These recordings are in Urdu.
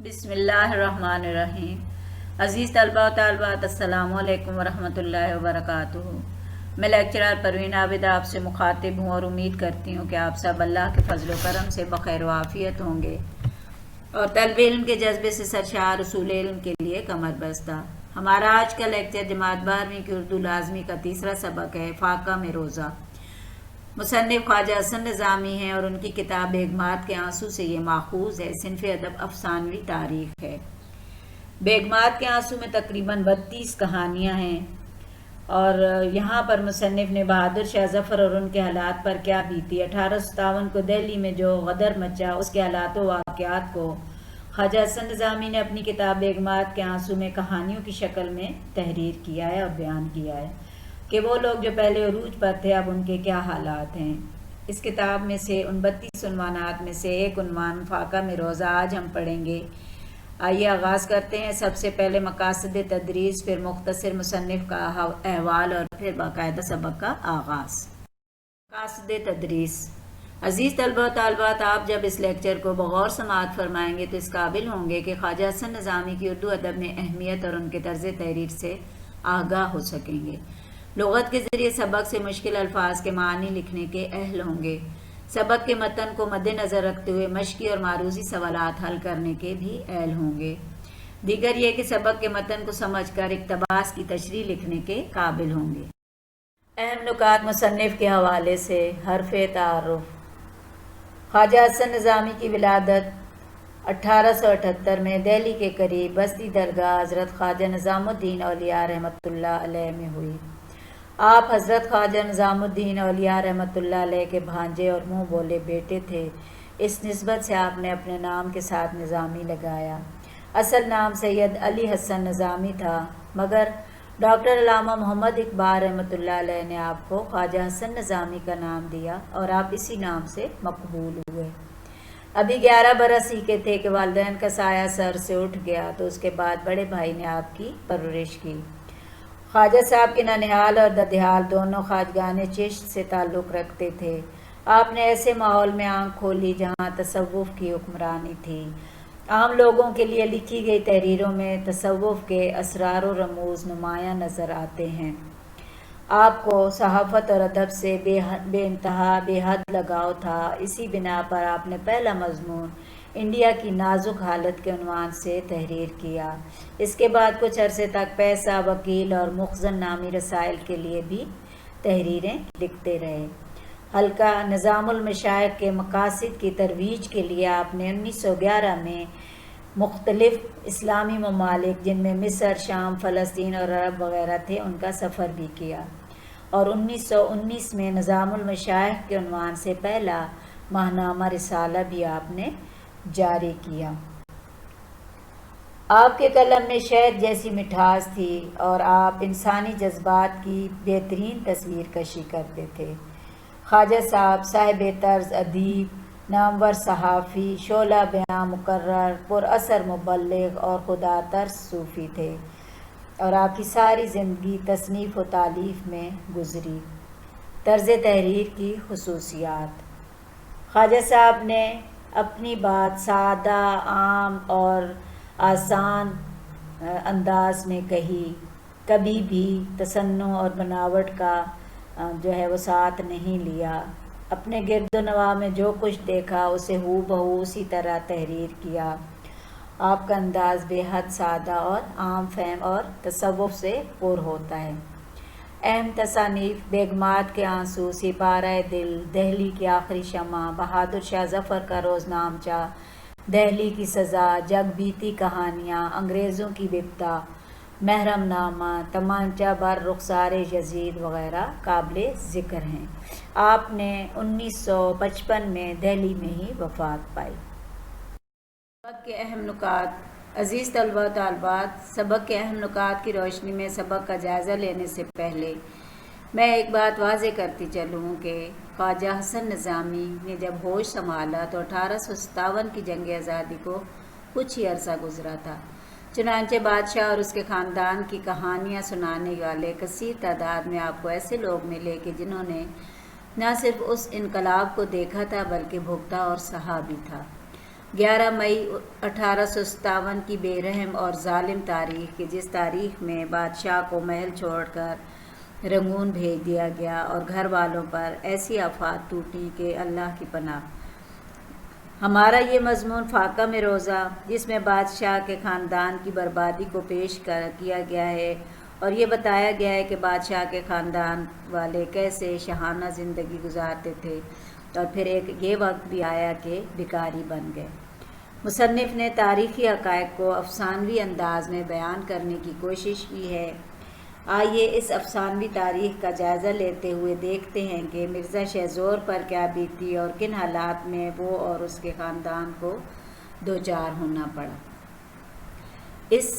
بسم اللہ الرحمن الرحیم۔ عزیز طلباء و طالبات، السلام علیکم ورحمۃ اللہ وبرکاتہ۔ میں لیکچرر پروین عابد آپ سے مخاطب ہوں اور امید کرتی ہوں کہ آپ سب اللہ کے فضل و کرم سے بخیر و عافیت ہوں گے اور طلب علم کے جذبے سے سرشار اصول علم کے لیے کمر بستہ۔ ہمارا آج کا لیکچر جماعت 12ویں کی اردو لازمی کا تیسرا سبق ہے، فاقہ میں روزہ۔ مصنف خواجہ حسن نظامی ہیں اور ان کی کتاب بیگمات کے آنسو سے یہ ماخوذ ہے۔ صنف ادب افسانوی تاریخ ہے۔ بیگمات کے آنسو میں تقریباً 32 کہانیاں ہیں اور یہاں پر مصنف نے بہادر شاہ ظفر اور ان کے حالات پر کیا بیتی، 1857 کو دہلی میں جو غدر مچا، اس کے حالات و واقعات کو خواجہ حسن نظامی نے اپنی کتاب بیگمات کے آنسو میں کہانیوں کی شکل میں تحریر کیا ہے اور بیان کیا ہے کہ وہ لوگ جو پہلے عروج پر تھے اب ان کے کیا حالات ہیں۔ اس کتاب میں سے ان 32 عنوانات میں سے ایک عنوان فاقہ میں روزہ آج ہم پڑھیں گے۔ آئیے آغاز کرتے ہیں۔ سب سے پہلے مقاصد تدریس، پھر مختصر مصنف کا احوال اور پھر باقاعدہ سبق کا آغاز۔ مقاصد تدریس۔ عزیز طلبہ و طالبات، آپ جب اس لیکچر کو بغور سماعت فرمائیں گے تو اس قابل ہوں گے کہ خواجہ حسن نظامی کی اردو ادب میں اہمیت اور ان کے طرز تحریر سے آگاہ ہو سکیں گے۔ لغت کے ذریعے سبق سے مشکل الفاظ کے معنی لکھنے کے اہل ہوں گے۔ سبق کے متن کو مد نظر رکھتے ہوئے مشقی اور معروضی سوالات حل کرنے کے بھی اہل ہوں گے۔ دیگر یہ کہ سبق کے متن کو سمجھ کر اقتباس کی تشریح لکھنے کے قابل ہوں گے۔ اہم نکات مصنف کے حوالے سے۔ حرف تعارف۔ خواجہ حسن نظامی کی ولادت 1878 میں دہلی کے قریب بستی درگاہ حضرت خواجہ نظام الدین اولیاء رحمۃ اللہ علیہ میں ہوئی۔ آپ حضرت خواجہ نظام الدین اولیاء رحمۃ اللہ علیہ کے بھانجے اور منہ بولے بیٹے تھے۔ اس نسبت سے آپ نے اپنے نام کے ساتھ نظامی لگایا۔ اصل نام سید علی حسن نظامی تھا، مگر ڈاکٹر علامہ محمد اقبال رحمۃ اللہ علیہ نے آپ کو خواجہ حسن نظامی کا نام دیا اور آپ اسی نام سے مقبول ہوئے۔ ابھی 11 برس ہی کے تھے کہ والدین کا سایہ سر سے اٹھ گیا تو اس کے بعد بڑے بھائی نے آپ کی پرورش کی۔ خواجہ صاحب کے ننہال اور ددھیال دونوں خواجگان چشت سے تعلق رکھتے تھے۔ آپ نے ایسے ماحول میں آنکھ کھولی جہاں تصوف کی حکمرانی تھی۔ عام لوگوں کے لیے لکھی گئی تحریروں میں تصوف کے اسرار و رموز نمایاں نظر آتے ہیں۔ آپ کو صحافت اور ادب سے بے انتہا بے حد لگاؤ تھا۔ اسی بنا پر آپ نے پہلا مضمون انڈیا کی نازک حالت کے عنوان سے تحریر کیا۔ اس کے بعد کچھ عرصے تک پیسہ، وکیل اور مخزن نامی رسائل کے لیے بھی تحریریں لکھتے رہے۔ حلقہ نظام المشائخ کے مقاصد کی ترویج کے لیے آپ نے 1911 میں مختلف اسلامی ممالک جن میں مصر، شام، فلسطین اور عرب وغیرہ تھے ان کا سفر بھی کیا اور 1919 میں نظام المشائخ کے عنوان سے پہلا ماہنامہ رسالہ بھی آپ نے جاری کیا۔ آپ کے قلم میں شہد جیسی مٹھاس تھی اور آپ انسانی جذبات کی بہترین تصویر کشی کرتے تھے۔ خواجہ صاحب صاحب طرز ادیب، نامور صحافی، شعلہ بیاں مقرر، پر اثر مبلغ اور خدا ترس صوفی تھے اور آپ کی ساری زندگی تصنیف و تالیف میں گزری۔ طرز تحریر کی خصوصیات۔ خواجہ صاحب نے اپنی بات سادہ، عام اور آسان انداز میں کہی۔ کبھی بھی تصنع اور بناوٹ کا جو ہے وہ ساتھ نہیں لیا۔ اپنے گرد و نواح میں جو کچھ دیکھا اسے ہو بہو اسی طرح تحریر کیا۔ آپ کا انداز بے حد سادہ اور عام فہم اور تصوف سے پر ہوتا ہے۔ اہم تصانیف: بیگمات کے آنسو، سپارہ دل، دہلی کی آخری شمع، بہادر شاہ ظفر کا روزنامچہ، دہلی کی سزا، جگ بیتی کہانیاں، انگریزوں کی بپتا، محرم نامہ، تمانچہ بر رخسار یزید وغیرہ قابل ذکر ہیں۔ آپ نے 1955 میں دہلی میں ہی وفات پائی۔ سبق کے اہم نکات۔ عزیز طلبہ و طالبات، سبق کے اہم نکات کی روشنی میں سبق کا جائزہ لینے سے پہلے میں ایک بات واضح کرتی چلوں کہ خواجہ حسن نظامی نے جب ہوش سنبھالا تو 1857 کی جنگ آزادی کو کچھ ہی عرصہ گزرا تھا۔ چنانچہ بادشاہ اور اس کے خاندان کی کہانیاں سنانے والے کثیر تعداد میں آپ کو ایسے لوگ ملے کہ جنہوں نے نہ صرف اس انقلاب کو دیکھا تھا بلکہ بھگتا اور سہا بھی تھا۔ 11 مئی 1857 کی بے رحم اور ظالم تاریخ کی، جس تاریخ میں بادشاہ کو محل چھوڑ کر رنگون بھیج دیا گیا اور گھر والوں پر ایسی آفات ٹوٹی کہ اللہ کی پناہ۔ ہمارا یہ مضمون فاقہ میں روزہ، جس میں بادشاہ کے خاندان کی بربادی کو پیش کیا گیا ہے اور یہ بتایا گیا ہے کہ بادشاہ کے خاندان والے کیسے شاہانہ زندگی گزارتے تھے اور پھر ایک یہ وقت بھی آیا کہ بھکاری بن گئے۔ مصنف نے تاریخی حقائق کو افسانوی انداز میں بیان کرنے کی کوشش کی ہے۔ آئیے اس افسانوی تاریخ کا جائزہ لیتے ہوئے دیکھتے ہیں کہ مرزا شہزور پر کیا بیتی اور کن حالات میں وہ اور اس کے خاندان کو دوچار ہونا پڑا۔ اس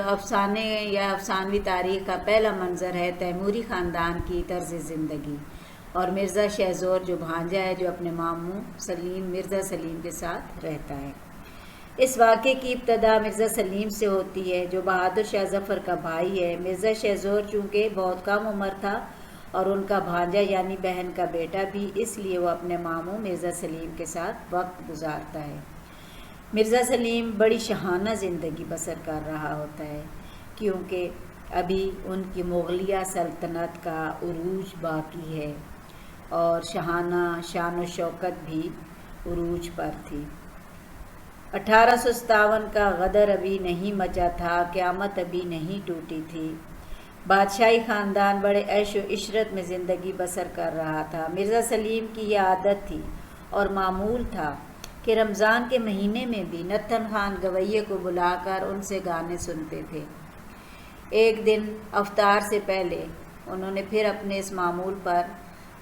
افسانے یا افسانوی تاریخ کا پہلا منظر ہے تیموری خاندان کی طرز زندگی اور مرزا شہزور جو بھانجا ہے، جو اپنے ماموں مرزا سلیم کے ساتھ رہتا ہے۔ اس واقعے کی ابتدا مرزا سلیم سے ہوتی ہے، جو بہادر شاہ ظفر کا بھائی ہے۔ مرزا شہزور چونکہ بہت کم عمر تھا اور ان کا بھانجا یعنی بہن کا بیٹا بھی، اس لیے وہ اپنے ماموں مرزا سلیم کے ساتھ وقت گزارتا ہے۔ مرزا سلیم بڑی شاہانہ زندگی بسر کر رہا ہوتا ہے، کیونکہ ابھی ان کی مغلیہ سلطنت کا عروج باقی ہے اور شاہانہ شان و شوکت بھی عروج پر تھی۔ 1857 کا غدر ابھی نہیں مچا تھا، قیامت ابھی نہیں ٹوٹی تھی۔ بادشاہی خاندان بڑے عیش و عشرت میں زندگی بسر کر رہا تھا۔ مرزا سلیم کی یہ عادت تھی اور معمول تھا کہ رمضان کے مہینے میں بھی نتن خان گویے کو بلا کر ان سے گانے سنتے تھے۔ ایک دن افطار سے پہلے انہوں نے پھر اپنے اس معمول پر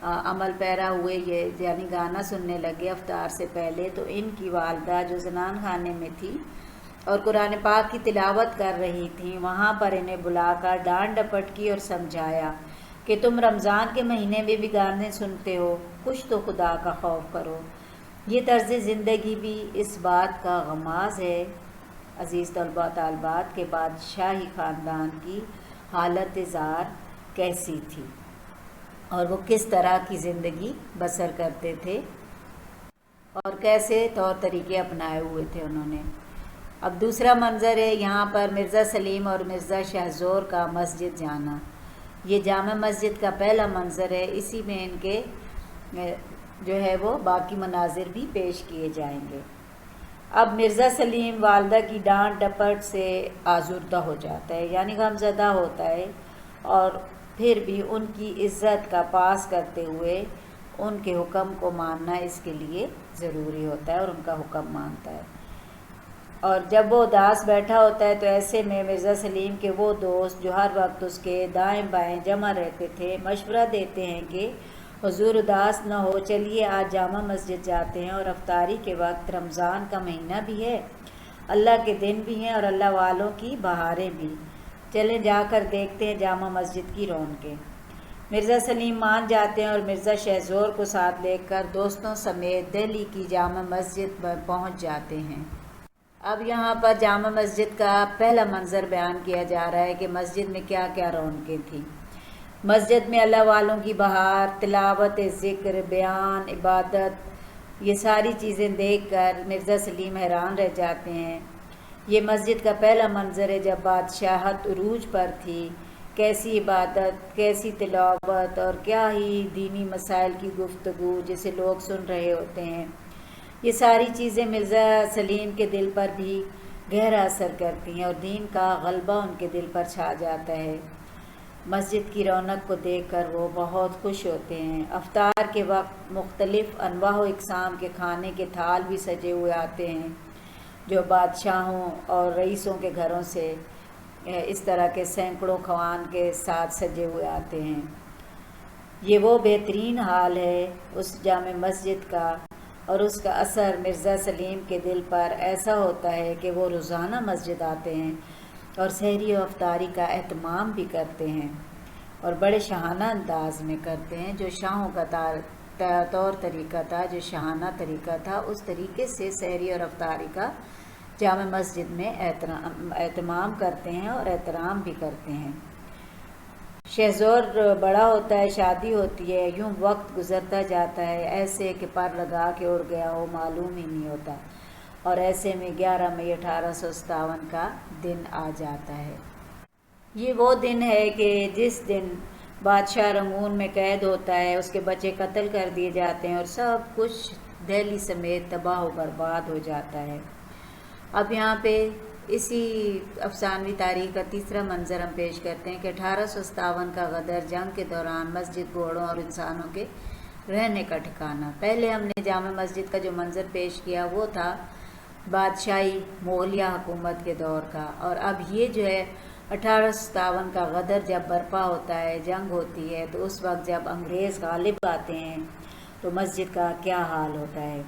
عمل پیرا ہوئے، یہ یعنی گانا سننے لگے افطار سے پہلے۔ تو ان کی والدہ جو زنان خانے میں تھی اور قرآن پاک کی تلاوت کر رہی تھیں، وہاں پر انہیں بلا کر ڈانٹ ڈپٹ کی اور سمجھایا کہ تم رمضان کے مہینے میں بھی گانے سنتے ہو، کچھ تو خدا کا خوف کرو۔ یہ طرز زندگی بھی اس بات کا غماز ہے عزیز طلباء طالبات کہ بادشاہی خاندان کی حالت زار کیسی تھی اور وہ کس طرح کی زندگی بسر کرتے تھے اور کیسے طور طریقے اپنائے ہوئے تھے انہوں نے۔ اب دوسرا منظر ہے یہاں پر مرزا سلیم اور مرزا شہزور کا مسجد جانا۔ یہ جامع مسجد کا پہلا منظر ہے، اسی میں ان کے جو ہے وہ باقی مناظر بھی پیش کیے جائیں گے۔ اب مرزا سلیم والدہ کی ڈانٹ ڈپٹ سے آزردہ ہو جاتا ہے، یعنی غمزدہ ہوتا ہے، اور پھر بھی ان کی عزت کا پاس کرتے ہوئے ان کے حکم کو ماننا اس کے لیے ضروری ہوتا ہے اور ان کا حکم مانتا ہے۔ اور جب وہ اداس بیٹھا ہوتا ہے تو ایسے میں مرزا سلیم کے وہ دوست جو ہر وقت اس کے دائیں بائیں جمع رہتے تھے مشورہ دیتے ہیں کہ حضور اداس نہ ہو، چلیے آج جامع مسجد جاتے ہیں، اور افطاری کے وقت رمضان کا مہینہ بھی ہے، اللہ کے دن بھی ہیں اور اللہ والوں کی بہاریں بھی، چلیں جا کر دیکھتے ہیں جامع مسجد کی رونقیں۔ مرزا سلیم مان جاتے ہیں اور مرزا شہزور کو ساتھ لے کر دوستوں سمیت دہلی کی جامع مسجد پر پہنچ جاتے ہیں۔ اب یہاں پر جامع مسجد کا پہلا منظر بیان کیا جا رہا ہے کہ مسجد میں کیا کیا رونقیں تھیں۔ مسجد میں اللہ والوں کی بہار، تلاوت ذکر، بیان، عبادت، یہ ساری چیزیں دیکھ کر مرزا سلیم حیران رہ جاتے ہیں۔ یہ مسجد کا پہلا منظر ہے جب بادشاہت عروج پر تھی، کیسی عبادت، کیسی تلاوت اور کیا ہی دینی مسائل کی گفتگو جسے لوگ سن رہے ہوتے ہیں۔ یہ ساری چیزیں مرزا سلیم کے دل پر بھی گہرا اثر کرتی ہیں اور دین کا غلبہ ان کے دل پر چھا جاتا ہے۔ مسجد کی رونق کو دیکھ کر وہ بہت خوش ہوتے ہیں۔ افطار کے وقت مختلف انواع و اقسام کے کھانے کے تھال بھی سجے ہوئے آتے ہیں جو بادشاہوں اور رئیسوں کے گھروں سے اس طرح کے سینکڑوں خوان کے ساتھ سجے ہوئے آتے ہیں۔ یہ وہ بہترین حال ہے اس جامع مسجد کا، اور اس کا اثر مرزا سلیم کے دل پر ایسا ہوتا ہے کہ وہ روزانہ مسجد آتے ہیں اور سحری و افطاری کا اہتمام بھی کرتے ہیں اور بڑے شاہانہ انداز میں کرتے ہیں، جو شاہوں کا طور طریقہ تھا، جو شاہانہ طریقہ تھا، اس طریقے سے سحری اور افطاری کا جامع مسجد میں اہتمام کرتے ہیں اور احترام بھی کرتے ہیں۔ شہزور بڑا ہوتا ہے، شادی ہوتی ہے، یوں وقت گزرتا جاتا ہے ایسے کہ پر لگا کے اڑ گیا ہو، معلوم ہی نہیں ہوتا۔ اور ایسے میں 11 مئی 1857 کا دن آ جاتا ہے۔ یہ وہ دن ہے کہ جس دن بادشاہ رنگون میں قید ہوتا ہے، اس کے بچے قتل کر دیے جاتے ہیں اور سب کچھ دہلی سمیت تباہ و برباد ہو جاتا ہے۔ اب یہاں پہ اسی افسانوی تاریخ کا تیسرا منظر ہم پیش کرتے ہیں کہ 1857 کا غدر جنگ کے دوران مسجد گھوڑوں اور انسانوں کے رہنے کا ٹھکانہ۔ پہلے ہم نے جامع مسجد کا جو منظر پیش کیا وہ تھا بادشاہی مغلیہ حکومت کے دور کا، اور اب یہ جو ہے 1857 کا غدر جب برپا ہوتا ہے، جنگ ہوتی ہے، تو اس وقت جب انگریز غالب آتے ہیں تو مسجد کا کیا حال ہوتا ہے۔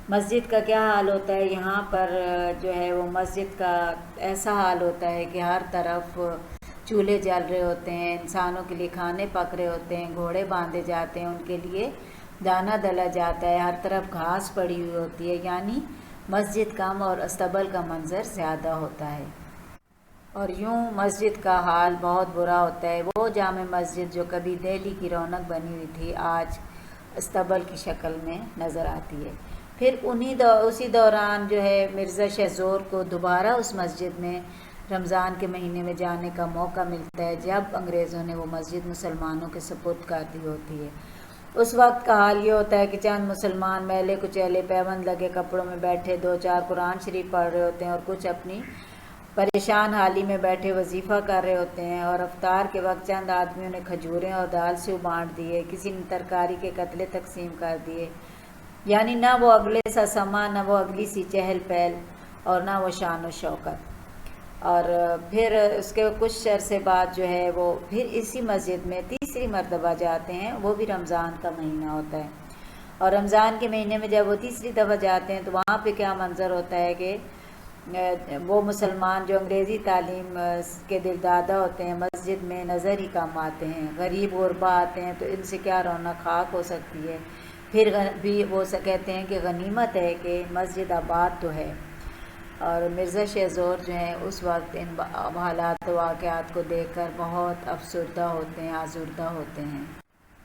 مسجد کا کیا حال ہوتا ہے، یہاں پر جو ہے وہ مسجد کا ایسا حال ہوتا ہے کہ ہر طرف چولہے جل رہے ہوتے ہیں، انسانوں کے لیے کھانے پک رہے ہوتے ہیں، گھوڑے باندھے جاتے ہیں، ان کے لیے دانہ ڈلا جاتا ہے، ہر طرف گھاس پڑی ہوئی ہوتی ہے، یعنی مسجد کم اور استبل کا منظر زیادہ ہوتا ہے۔ اور یوں مسجد کا حال بہت برا ہوتا ہے۔ وہ جامع مسجد جو کبھی دہلی کی رونق بنی ہوئی تھی، آج استبل کی شکل میں نظر آتی ہے۔ پھر اسی دوران جو ہے مرزا شاہ زور کو دوبارہ اس مسجد میں رمضان کے مہینے میں جانے کا موقع ملتا ہے، جب انگریزوں نے وہ مسجد مسلمانوں کے سپرد کر دی ہوتی ہے۔ اس وقت کا حال یہ ہوتا ہے کہ چند مسلمان میلے کچیلے پیوند لگے کپڑوں میں بیٹھے 2-4 قرآن شریف پڑھ رہے ہوتے ہیں، اور کچھ اپنی پریشان حالی میں بیٹھے وظیفہ کر رہے ہوتے ہیں، اور افطار کے وقت چند آدمیوں نے کھجوریں اور دال سیو بانٹ دیے، کسی نے ترکاری کے قتلے تقسیم کر دیے، یعنی نہ وہ اگلے سا سما، نہ وہ اگلی سی چہل پہل، اور نہ وہ شان و شوکت۔ اور پھر اس کے کچھ عرصے بعد جو ہے وہ پھر اسی مسجد میں تیسری مرتبہ جاتے ہیں، وہ بھی رمضان کا مہینہ ہوتا ہے، اور رمضان کے مہینے میں جب وہ تیسری دفعہ جاتے ہیں تو وہاں پہ کیا منظر ہوتا ہے کہ وہ مسلمان جو انگریزی تعلیم کے دل دادہ ہوتے ہیں مسجد میں نظر ہی کم آتے ہیں، غریب غربا آتے ہیں تو ان سے کیا رونق خاک ہو سکتی ہے۔ پھر بھی وہ کہتے ہیں کہ غنیمت ہے کہ مسجد آباد تو ہے۔ اور مرزا شاہ زور جو ہیں اس وقت ان حالات و واقعات کو دیکھ کر بہت افسردہ ہوتے ہیں، آزردہ ہوتے ہیں۔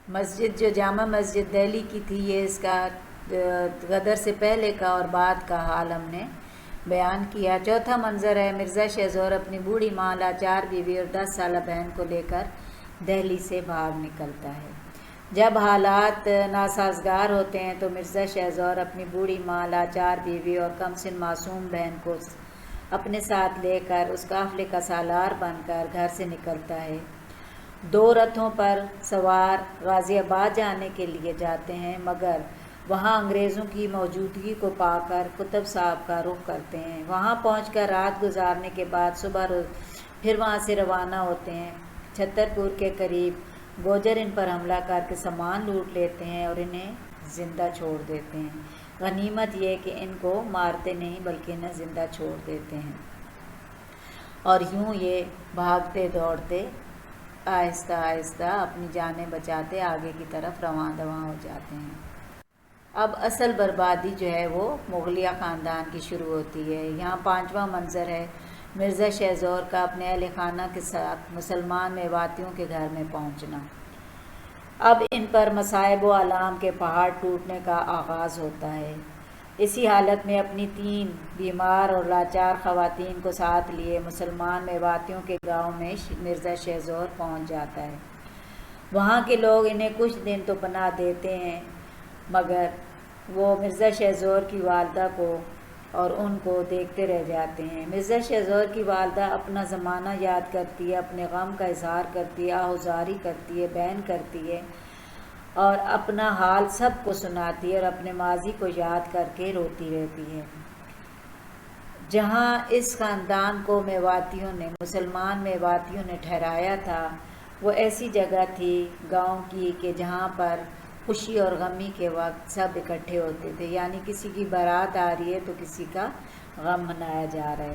مسجد جو جامع مسجد دہلی کی تھی، یہ اس کا غدر سے پہلے کا اور بعد کا حال ہم نے بیان کیا۔ چوتھا منظر ہے مرزا شاہ زور اپنی بوڑھی ماں، لاچار بیوی اور 10 سالہ بہن کو لے کر دہلی سے بھاگ نکلتا ہے۔ جب حالات ناسازگار ہوتے ہیں تو مرزا شاہ زور اپنی بوڑھی ماں، لاچار بیوی اور کم سن معصوم بہن کو اپنے ساتھ لے کر اس قافلے کا سالار بن کر گھر سے نکلتا ہے۔ 2 رتھوں پر سوار غازی آباد جانے کے لیے جاتے ہیں، مگر وہاں انگریزوں کی موجودگی کو پا کر قطب صاحب کا رخ کرتے ہیں۔ وہاں پہنچ کر رات گزارنے کے بعد صبح روز پھر وہاں سے روانہ ہوتے ہیں۔ چھترپور کے قریب گوجر ان پر حملہ کر کے سامان لوٹ لیتے ہیں اور انہیں زندہ چھوڑ دیتے ہیں۔ غنیمت یہ کہ ان کو مارتے نہیں بلکہ انہیں زندہ چھوڑ دیتے ہیں، اور یوں یہ بھاگتے دوڑتے آہستہ آہستہ اپنی جانیں بچاتے آگے کی طرف رواں دواں ہو جاتے ہیں۔ اب اصل بربادی جو ہے وہ مغلیہ خاندان کی شروع ہوتی ہے۔ یہاں 5واں منظر ہے مرزا شاہ زور کا اپنے اہل خانہ کے ساتھ مسلمان میواتیوں کے گھر میں پہنچنا۔ اب ان پر مصائب و آلام کے پہاڑ ٹوٹنے کا آغاز ہوتا ہے۔ اسی حالت میں اپنی 3 بیمار اور لاچار خواتین کو ساتھ لیے مسلمان میواتیوں کے گاؤں میں مرزا شاہ زور پہنچ جاتا ہے۔ وہاں کے لوگ انہیں کچھ دن تو پناہ دیتے ہیں، مگر وہ مرزا شاہ زور کی والدہ کو اور ان کو دیکھتے رہ جاتے ہیں۔ مرزا شاہ زور کی والدہ اپنا زمانہ یاد کرتی ہے، اپنے غم کا اظہار کرتی ہے، آہوزاری کرتی ہے، بیان کرتی ہے، اور اپنا حال سب کو سناتی ہے اور اپنے ماضی کو یاد کر کے روتی رہتی ہے۔ جہاں اس خاندان کو میواتیوں نے، مسلمان میواتیوں نے ٹھہرایا تھا، وہ ایسی جگہ تھی گاؤں کی کہ جہاں پر خوشی اور غمی کے وقت سب اکٹھے ہوتے تھے، یعنی کسی کی بارات آ رہی ہے تو کسی کا غم منایا جا رہا ہے۔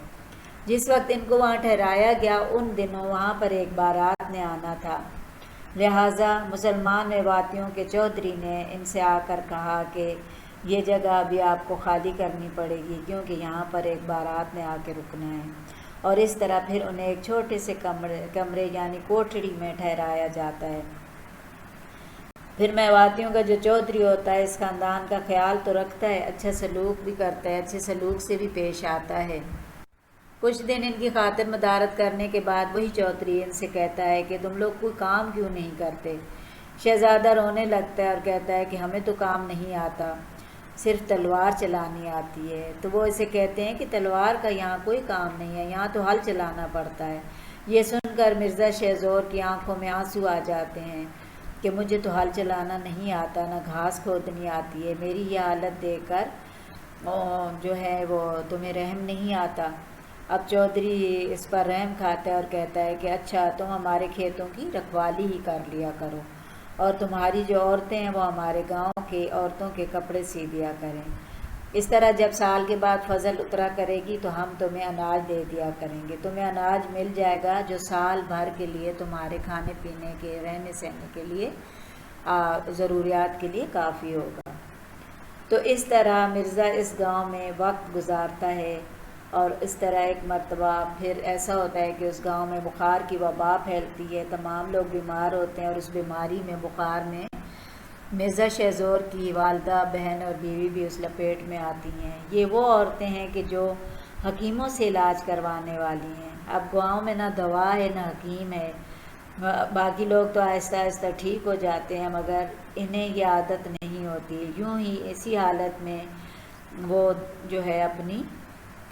جس وقت ان کو وہاں ٹھہرایا گیا ان دنوں وہاں پر ایک بارات نے آنا تھا، لہٰذا مسلمان میواتیوں کے چودھری نے ان سے آ کر کہا کہ یہ جگہ ابھی آپ کو خالی کرنی پڑے گی، کیونکہ یہاں پر ایک بارات نے آ کے رکنا ہے، اور اس طرح پھر انہیں ایک چھوٹے سے کمرے یعنی کوٹھڑی میں ٹھہرایا جاتا ہے۔ پھر میواتیوں کا جو چودھری ہوتا ہے اس خاندان کا خیال تو رکھتا ہے، اچھا سلوک بھی کرتا ہے، اچھے سلوک سے بھی پیش آتا ہے۔ کچھ دن ان کی خاطر مدارت کرنے کے بعد وہی چودھری ان سے کہتا ہے کہ تم لوگ کوئی کام کیوں نہیں کرتے؟ شہزادہ رونے لگتا ہے اور کہتا ہے کہ ہمیں تو کام نہیں آتا، صرف تلوار چلانی آتی ہے۔ تو وہ اسے کہتے ہیں کہ تلوار کا یہاں کوئی کام نہیں ہے، یہاں تو ہل چلانا پڑتا ہے۔ یہ سن کر مرزا شہزور کی آنکھوں میں آنسو آ جاتے ہیں کہ مجھے تو ہل چلانا نہیں آتا، نہ گھاس کھودنی آتی ہے، میری یہ حالت دیکھ کر جو ہے وہ تمہیں رحم نہیں آتا۔ اب چودھری اس پر رحم کھاتا ہے اور کہتا ہے کہ اچھا تم ہمارے کھیتوں کی رکھوالی ہی کر لیا کرو، اور تمہاری جو عورتیں ہیں وہ ہمارے گاؤں کے عورتوں کے کپڑے سی دیا کریں۔ اس طرح جب سال کے بعد فصل اترا کرے گی تو ہم تمہیں اناج دے دیا کریں گے، تمہیں اناج مل جائے گا جو سال بھر کے لیے تمہارے کھانے پینے کے، رہنے سہنے کے لیے، ضروریات کے لیے کافی ہوگا۔ تو اس طرح مرزا اس گاؤں میں وقت گزارتا ہے، اور اس طرح ایک مرتبہ پھر ایسا ہوتا ہے کہ اس گاؤں میں بخار کی وبا پھیلتی ہے، تمام لوگ بیمار ہوتے ہیں، اور اس بیماری میں، بخار میں مرزا شہزور کی والدہ، بہن اور بیوی بھی اس لپیٹ میں آتی ہیں۔ یہ وہ عورتیں ہیں کہ جو حکیموں سے علاج کروانے والی ہیں۔ اب گاؤں میں نہ دوا ہے نہ حکیم ہے، باقی لوگ تو آہستہ آہستہ ٹھیک ہو جاتے ہیں، مگر انہیں یہ عادت نہیں ہوتی۔ یوں ہی اسی حالت میں وہ جو ہے اپنی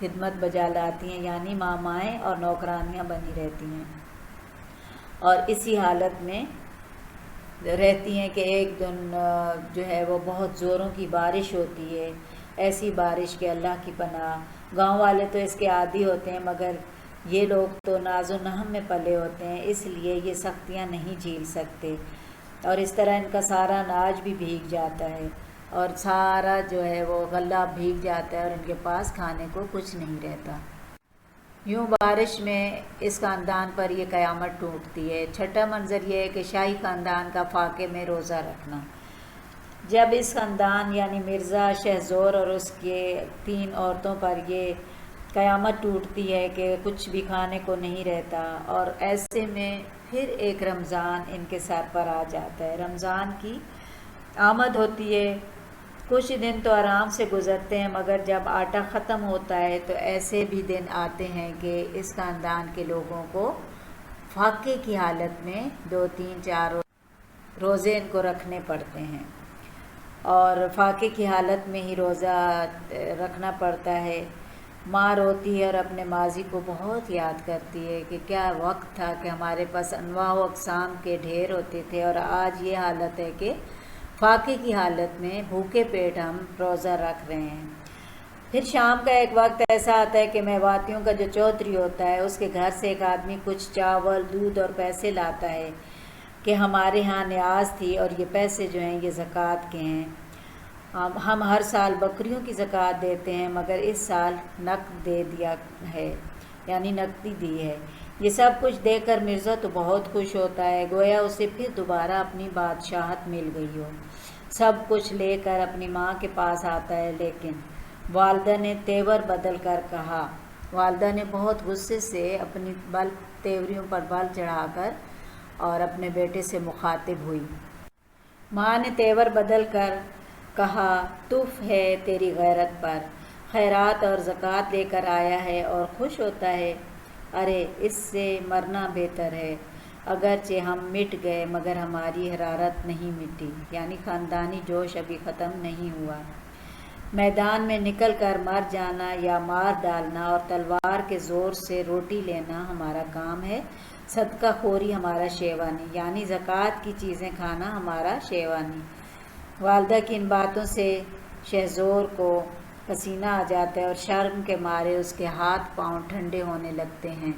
خدمت بجا لاتی ہیں، یعنی مامائیں اور نوکرانیاں بنی رہتی ہیں، اور اسی حالت میں رہتی ہیں کہ ایک دن جو ہے وہ بہت زوروں کی بارش ہوتی ہے، ایسی بارش کہ اللہ کی پناہ۔ گاؤں والے تو اس کے عادی ہوتے ہیں، مگر یہ لوگ تو ناز و نحم میں پلے ہوتے ہیں، اس لیے یہ سختیاں نہیں جھیل سکتے، اور اس طرح ان کا سارا اناج بھی بھیگ جاتا ہے، اور سارا جو ہے وہ غلہ بھیگ جاتا ہے، اور ان کے پاس کھانے کو کچھ نہیں رہتا۔ یوں بارش میں اس خاندان پر یہ قیامت ٹوٹتی ہے۔ چھٹا منظر یہ ہے کہ شاہی خاندان کا فاقے میں روزہ رکھنا۔ جب اس خاندان یعنی مرزا شہزور اور اس کے 3 عورتوں پر یہ قیامت ٹوٹتی ہے کہ کچھ بھی کھانے کو نہیں رہتا، اور ایسے میں پھر ایک رمضان ان کے سر پر آ جاتا ہے۔ رمضان کی آمد ہوتی ہے، کچھ دن تو آرام سے گزرتے ہیں، مگر جب آٹا ختم ہوتا ہے تو ایسے بھی دن آتے ہیں کہ اس خاندان کے لوگوں کو فاقے کی حالت میں 2، 3، 4 روزے ان کو رکھنے پڑتے ہیں، اور فاقے کی حالت میں ہی روزہ رکھنا پڑتا ہے۔ ماں روتی ہے اور اپنے ماضی کو بہت یاد کرتی ہے کہ کیا وقت تھا کہ ہمارے پاس انواع و اقسام کے ڈھیر ہوتے تھے، اور آج یہ حالت ہے کہ فاقے کی حالت میں بھوکے پیٹ ہم روزہ رکھ رہے ہیں۔ پھر شام کا ایک وقت ایسا آتا ہے کہ میواتیوں کا جو چودھری ہوتا ہے اس کے گھر سے ایک آدمی کچھ چاول، دودھ اور پیسے لاتا ہے کہ ہمارے ہاں نیاز تھی، اور یہ پیسے جو ہیں یہ زکوٰۃ کے ہیں۔ ہم ہر سال بکریوں کی زکوٰۃ دیتے ہیں، مگر اس سال نقد دے دیا ہے، یعنی نقدی دی ہے۔ یہ سب کچھ دیکھ کر مرزا تو بہت خوش ہوتا ہے، گویا اسے پھر دوبارہ اپنی بادشاہت مل گئی ہو۔ سب کچھ لے کر اپنی ماں کے پاس آتا ہے، لیکن والدہ نے تیور بدل کر کہا۔ والدہ نے بہت غصے سے اپنی تیوریوں پر بل چڑھا کر اور اپنے بیٹے سے مخاطب ہوئی۔ ماں نے تیور بدل کر کہا، تف ہے تیری غیرت پر، خیرات اور زکوٰۃ لے کر آیا ہے اور خوش ہوتا ہے؟ ارے اس سے مرنا بہتر ہے۔ اگرچہ ہم مٹ گئے مگر ہماری حرارت نہیں مٹی، یعنی خاندانی جوش ابھی ختم نہیں ہوا۔ میدان میں نکل کر مر جانا یا مار ڈالنا اور تلوار کے زور سے روٹی لینا ہمارا کام ہے، صدقہ خوری ہمارا شیوانی، یعنی زکوٰۃ کی چیزیں کھانا ہمارا شیوانی۔ والدہ کی ان باتوں سے شہزور کو پسینہ آ جاتا ہے اور شرم کے مارے اس کے ہاتھ پاؤں ٹھنڈے ہونے لگتے ہیں۔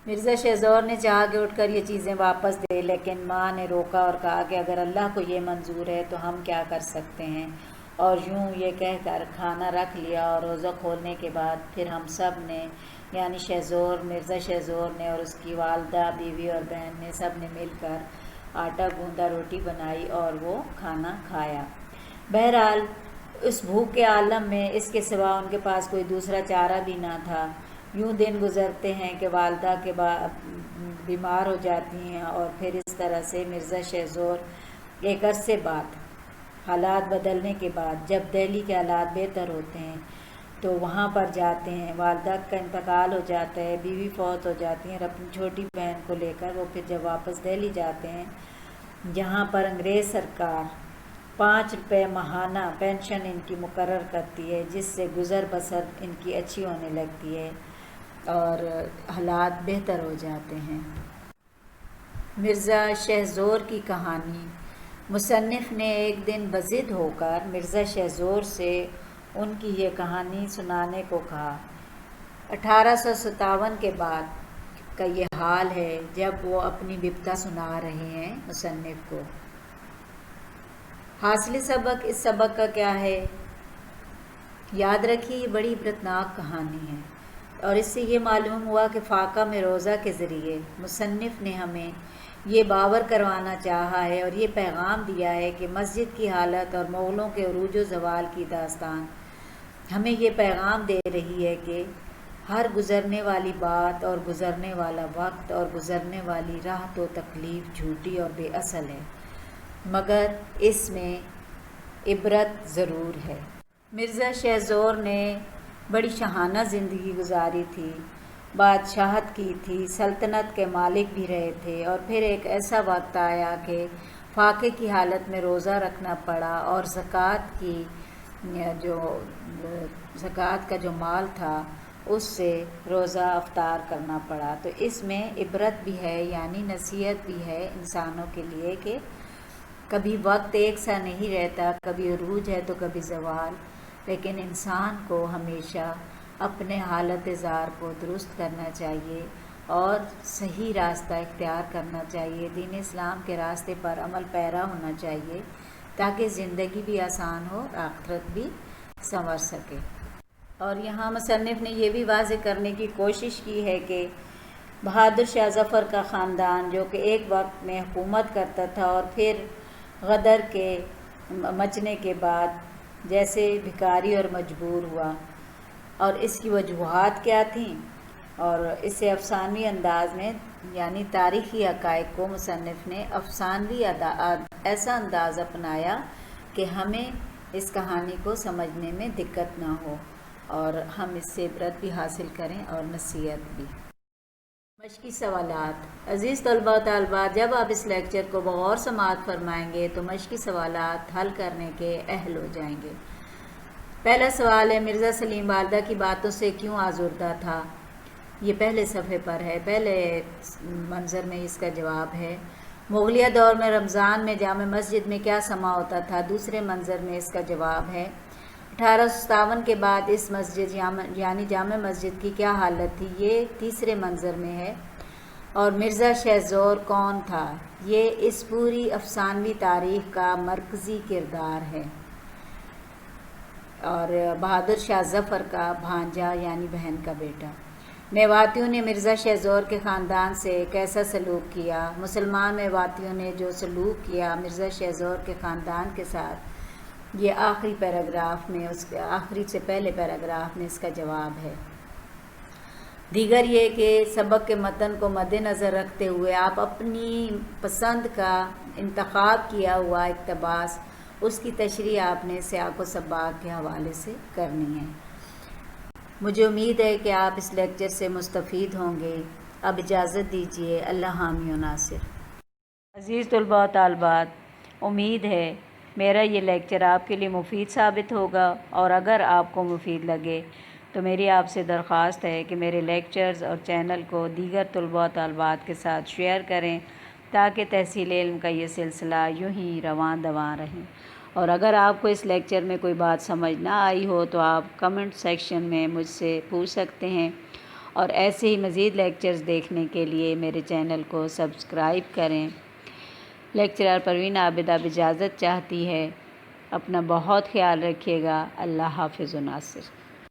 مرزا شہزور نے چاہا کہ اٹھ کر یہ چیزیں واپس دے، لیکن ماں نے روکا اور کہا کہ اگر اللہ کو یہ منظور ہے تو ہم کیا کر سکتے ہیں، اور یوں یہ کہہ کر کھانا رکھ لیا، اور روزہ کھولنے کے بعد پھر ہم سب نے، یعنی شہزور، مرزا شہزور نے اور اس کی والدہ، بیوی اور بہن نے، سب نے مل کر آٹا گوندا، روٹی بنائی اور وہ کھانا کھایا۔ بہرحال اس بھوک کے عالم میں اس کے سوا ان کے پاس کوئی دوسرا چارہ بھی نہ تھا۔ یوں دن گزرتے ہیں کہ والدہ کے بیمار ہو جاتی ہیں، اور پھر اس طرح سے مرزا شہزور ایک عرصے بعد حالات بدلنے کے بعد جب دہلی کے حالات بہتر ہوتے ہیں تو وہاں پر جاتے ہیں، والدہ کا انتقال ہو جاتا ہے، بیوی فوت ہو جاتی ہیں اور اپنی چھوٹی بہن کو لے کر وہ پھر جب واپس دہلی جاتے ہیں جہاں پر انگریز سرکار 5 روپے ماہانہ پینشن ان کی مقرر کرتی ہے، جس سے گزر بسر ان کی اچھی ہونے لگتی ہے اور حالات بہتر ہو جاتے ہیں۔ مرزا شہ زور کی کہانی۔ مصنف نے ایک دن بضد ہو کر مرزا شہ زور سے ان کی یہ کہانی سنانے کو کہا۔ 1857 کے بعد کا یہ حال ہے جب وہ اپنی بپتا سنا رہے ہیں مصنف کو۔ حاصل سبق، اس سبق کا کیا ہے؟ یاد رکھیے یہ بڑی عبرتناک کہانی ہے اور اس سے یہ معلوم ہوا کہ فاقہ میں روزہ کے ذریعے مصنف نے ہمیں یہ باور کروانا چاہا ہے اور یہ پیغام دیا ہے کہ مسجد کی حالت اور مغلوں کے عروج و زوال کی داستان ہمیں یہ پیغام دے رہی ہے کہ ہر گزرنے والی بات اور گزرنے والا وقت اور گزرنے والی راہ تو تکلیف جھوٹی اور بے اصل ہے، مگر اس میں عبرت ضرور ہے۔ مرزا شہ زور نے بڑی شاہانہ زندگی گزاری تھی، بادشاہت کی تھی، سلطنت کے مالک بھی رہے تھے، اور پھر ایک ایسا وقت آیا کہ فاقے کی حالت میں روزہ رکھنا پڑا اور زکوٰۃ کا جو مال تھا اس سے روزہ افطار کرنا پڑا۔ تو اس میں عبرت بھی ہے، یعنی نصیحت بھی ہے انسانوں کے لیے کہ کبھی وقت ایک سا نہیں رہتا، کبھی عروج ہے تو کبھی زوال، لیکن انسان کو ہمیشہ اپنے حالت زار کو درست کرنا چاہیے اور صحیح راستہ اختیار کرنا چاہیے، دین اسلام کے راستے پر عمل پیرا ہونا چاہیے تاکہ زندگی بھی آسان ہو، آخرت بھی سنور سکے۔ اور یہاں مصنف نے یہ بھی واضح کرنے کی کوشش کی ہے کہ بہادر شاہ ظفر کا خاندان جو کہ ایک وقت میں حکومت کرتا تھا اور پھر غدر کے مچنے کے بعد جیسے بھکاری اور مجبور ہوا، اور اس کی وجوہات کیا تھیں، اور اسے افسانوی انداز میں یعنی تاریخی حقائق کو مصنف نے افسانوی ایسا انداز اپنایا کہ ہمیں اس کہانی کو سمجھنے میں دقت نہ ہو اور ہم اس سے عبرت بھی حاصل کریں اور نصیحت بھی۔ مشقی سوالات۔ عزیز طلباء و طالبات، جب آپ اس لیکچر کو بغور سماعت فرمائیں گے تو مشقی سوالات حل کرنے کے اہل ہو جائیں گے۔ پہلا سوال ہے، مرزا سلیم والدہ کی باتوں سے کیوں آزردہ تھا؟ یہ پہلے صفحے پر ہے، پہلے منظر میں اس کا جواب ہے۔ مغلیہ دور میں رمضان میں جامع مسجد میں کیا سما ہوتا تھا؟ دوسرے منظر میں اس کا جواب ہے۔ 1857 کے بعد اس مسجد یعنی جامع مسجد کی کیا حالت تھی؟ یہ تیسرے منظر میں ہے۔ اور مرزا شہ زور کون تھا؟ یہ اس پوری افسانوی تاریخ کا مرکزی کردار ہے اور بہادر شاہ ظفر کا بھانجا یعنی بہن کا بیٹا۔ میواتیوں نے مرزا شہ زور کے خاندان سے کیسا سلوک کیا؟ مسلمان میواتیوں نے جو سلوک کیا مرزا شہ زور کے خاندان کے ساتھ، یہ آخری پیراگراف میں آخری سے پہلے پیراگراف میں اس کا جواب ہے۔ دیگر یہ کہ سبق کے متن کو مد نظر رکھتے ہوئے آپ اپنی پسند کا انتخاب کیا ہوا اقتباس، اس کی تشریح آپ نے سیاق و سباق کے حوالے سے کرنی ہے۔ مجھے امید ہے کہ آپ اس لیکچر سے مستفید ہوں گے۔ اب اجازت دیجیے، اللہ حامی و ناصر۔ عزیز طلباء و طالبات، امید ہے میرا یہ لیکچر آپ کے لیے مفید ثابت ہوگا، اور اگر آپ کو مفید لگے تو میری آپ سے درخواست ہے کہ میرے لیکچرز اور چینل کو دیگر طلباء و طالبات کے ساتھ شیئر کریں تاکہ تحصیل علم کا یہ سلسلہ یوں ہی رواں دواں رہے۔ اور اگر آپ کو اس لیکچر میں کوئی بات سمجھ نہ آئی ہو تو آپ کمنٹ سیکشن میں مجھ سے پوچھ سکتے ہیں، اور ایسے ہی مزید لیکچرز دیکھنے کے لیے میرے چینل کو سبسکرائب کریں۔ لیکچرر پروین عابد اب اجازت چاہتی ہے۔ اپنا بہت خیال رکھیے گا۔ اللہ حافظ و ناصر۔